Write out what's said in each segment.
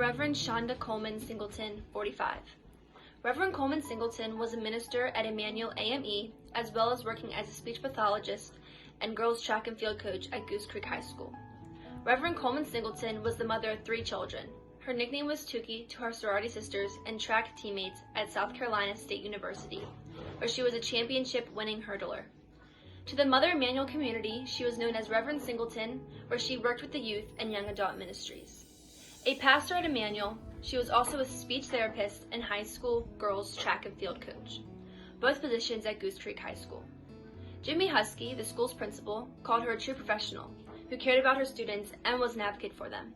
Reverend Shonda Coleman Singleton, 45. Reverend Coleman Singleton was a minister at Emanuel AME, as well as working as a speech pathologist and girls track and field coach at Goose Creek High School. Reverend Coleman Singleton was the mother of 3 children. Her nickname was Tukey to her sorority sisters and track teammates at South Carolina State University, where she was a championship-winning hurdler. To the Mother Emanuel community, she was known as Reverend Singleton, where she worked with the youth and young adult ministries. A pastor at Emanuel, she was also a speech therapist and high school girls track and field coach, both positions at Goose Creek High School. Jimmy Husky, the school's principal, called her a true professional who cared about her students and was an advocate for them.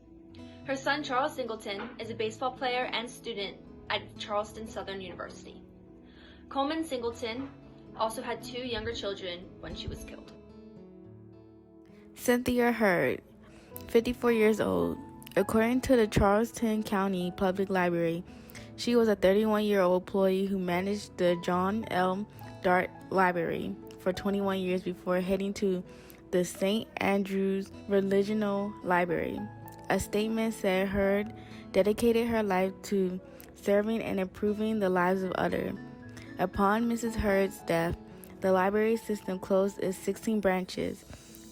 Her son, Charles Singleton, is a baseball player and student at Charleston Southern University. Coleman Singleton also had 2 younger children when she was killed. Cynthia Hurd, 54 years old. According to the Charleston County Public Library, she was a 31-year-old employee who managed the John L. Dart Library for 21 years before heading to the St. Andrew's Religional Library. A statement said Hurd dedicated her life to serving and improving the lives of others. Upon Mrs. Hurd's death, the library system closed its 16 branches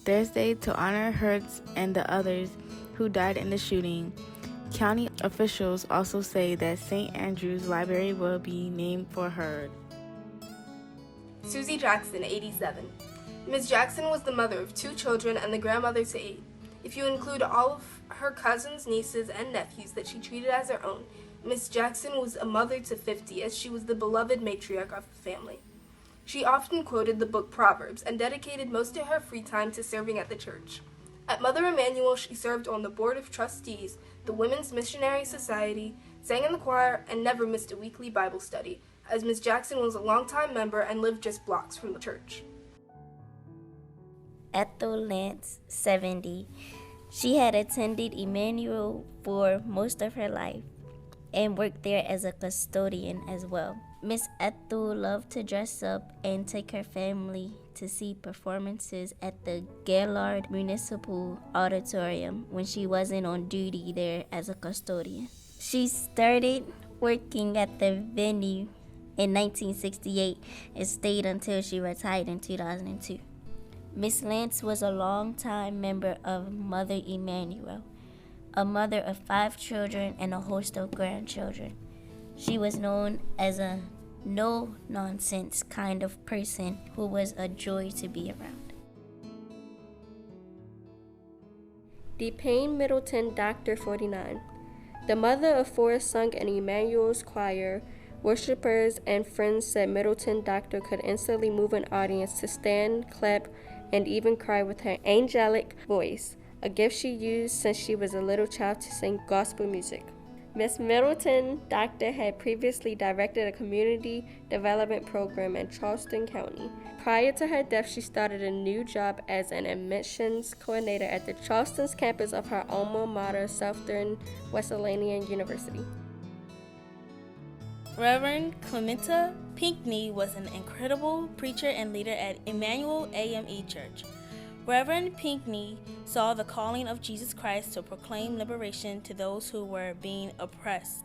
Thursday to honor Hurd's and the others who died in the shooting. County officials also say that St. Andrew's Library will be named for Hurd. Susie Jackson, 87. Ms. Jackson was the mother of 2 children and the grandmother to 8. If you include all of her cousins, nieces, and nephews that she treated as her own, Ms. Jackson was a mother to 50, as she was the beloved matriarch of the family. She often quoted the book Proverbs and dedicated most of her free time to serving at the church. At Mother Emanuel, she served on the Board of Trustees, the Women's Missionary Society, sang in the choir, and never missed a weekly Bible study, as Ms. Jackson was a longtime member and lived just blocks from the church. Ethel Lance, 70. She had attended Emanuel for most of her life and worked there as a custodian as well. Miss Ethel loved to dress up and take her family to see performances at the Gaylord Municipal Auditorium when she wasn't on duty there as a custodian. She started working at the venue in 1968 and stayed until she retired in 2002. Miss Lance was a longtime member of Mother Emanuel, a mother of 5 children and a host of grandchildren. She was known as a no-nonsense kind of person who was a joy to be around. DePayne Middleton, Dr. 49. The mother of 4 sung in Emmanuel's choir. Worshippers and friends said Middleton Doctor could instantly move an audience to stand, clap, and even cry with her angelic voice, a gift she used since she was a little child to sing gospel music. Miss Middleton Doctor had previously directed a community development program in Charleston County. Prior to her death, she started a new job as an admissions coordinator at the Charleston's campus of her alma mater, Southern Wesleyan University. Reverend Clementa Pinckney was an incredible preacher and leader at Emanuel AME Church. Reverend Pinckney saw the calling of Jesus Christ to proclaim liberation to those who were being oppressed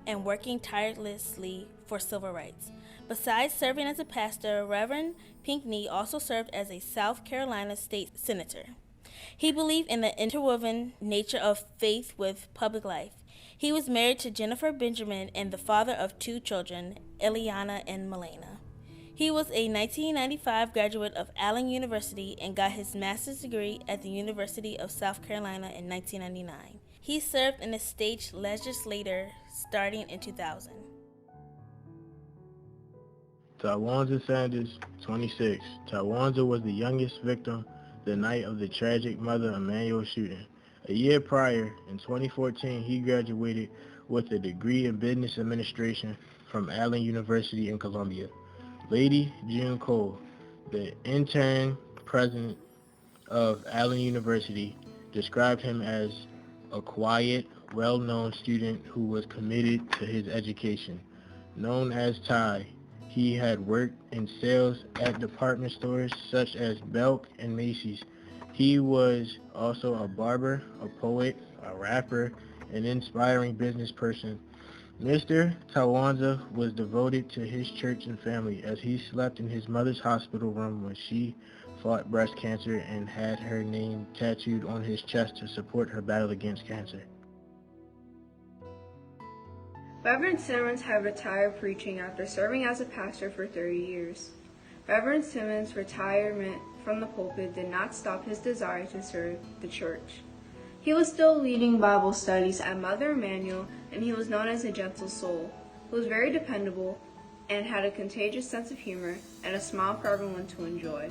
and working tirelessly for civil rights. Besides serving as a pastor, Reverend Pinckney also served as a South Carolina state senator. He believed in the interwoven nature of faith with public life. He was married to Jennifer Benjamin and the father of 2 children, Eliana and Melena. He was a 1995 graduate of Allen University and got his master's degree at the University of South Carolina in 1999. He served in the state legislature starting in 2000. Tawanza Sanders, 26. Tawanza was the youngest victim the night of the tragic Mother Emanuel shooting. A year prior, in 2014, he graduated with a degree in business administration from Allen University in Columbia. Lady June Cole, the intern president of Allen University, described him as a quiet, well-known student who was committed to his education. Known as Ty, he had worked in sales at department stores such as Belk and Macy's. He was also a barber, a poet, a rapper, an inspiring business person. Mr. Tawanza was devoted to his church and family as he slept in his mother's hospital room when she fought breast cancer and had her name tattooed on his chest to support her battle against cancer. Reverend Simmons had retired preaching after serving as a pastor for 30 years. Reverend Simmons' retirement from the pulpit did not stop his desire to serve the church. He was still leading Bible studies at Mother Emanuel, and he was known as a gentle soul, who was very dependable and had a contagious sense of humor and a smile for everyone to enjoy.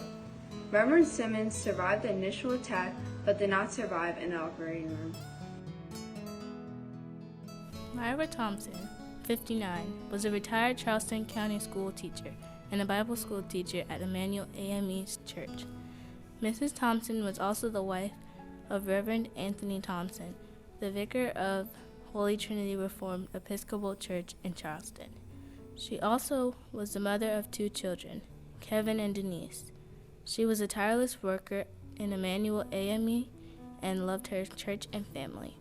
Reverend Simmons survived the initial attack, but did not survive in the operating room. Myra Thompson, 59, was a retired Charleston County school teacher and a Bible school teacher at Emanuel AME's church. Mrs. Thompson was also the wife of Reverend Anthony Thompson, the vicar of Holy Trinity Reformed Episcopal Church in Charleston. She also was the mother of 2 children, Kevin and Denise. She was a tireless worker in Emanuel AME and loved her church and family.